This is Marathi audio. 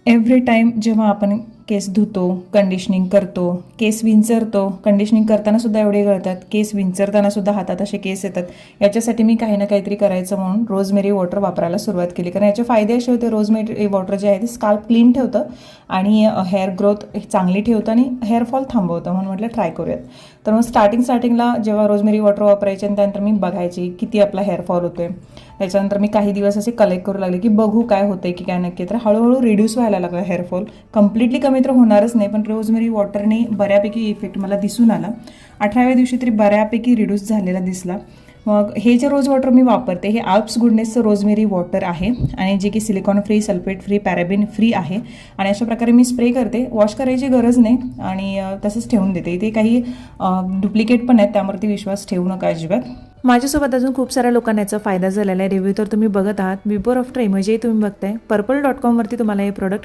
एव्हरी टाईम जेव्हा आपण केस धुतो, कंडिशनिंग करतो, केस विंचरतो, कंडिशनिंग करताना सुद्धा एवढे गळतात, केस विंचरताना सुद्धा हातात असे केस येतात. याच्यासाठी मी काही ना काहीतरी करायचं म्हणून रोजमेरी वॉटर वापरायला सुरुवात केली. कारण याचे फायदे असे होते, रोजमेरी वॉटर जे आहे ते स्काल्प क्लीन ठेवतं आणि हेअर ग्रोथ चांगली ठेवतं आणि हेअरफॉल थांबवतं. म्हणून म्हटलं ट्राय करूयात. तर मग स्टार्टिंगला जेव्हा रोजमेरी वॉटर वापरायचे आणि त्यानंतर मी बघायची किती आपला हेअरफॉल होतोय. त्याच्यानंतर मी काही दिवस असे कलेक्ट करू लागले की बघू काय होतंय की काय नक्की. तर हळूहळू रिड्यूस व्हायला लागला हेअरफॉल. कम्प्लिटली कमी तर होणारच नाही, पण रोजमेरी वॉटरने बऱ्यापैकी इफेक्ट मला दिसून आला. 18व्या दिवशी तरी बऱ्यापैकी रिड्यूस झालेला दिसला. मग हे जे रोज वॉटर मी वापरते हे आल्प्स गुडनेसचं रोजमेरी वॉटर आहे आणि जे की silicone free, sulphate free, paraben free आहे. आणि अशा प्रकारे मी स्प्रे करते. वॉश करायची गरज नाही आणि तसंच ठेवून देते. इथे काही डुप्लिकेट पण आहेत, त्यावरती विश्वास ठेवू नका अजिबात. माझ्यासोबत अजून खूप साऱ्या लोकांना याचा फायदा झालेला आहे. रिव्ह्यू तर तुम्ही बघत आहात. बिफोर आफ्टर इमेजही तुम्ही बघताय. पर्पल.com वरती तुम्हाला हे प्रोडक्ट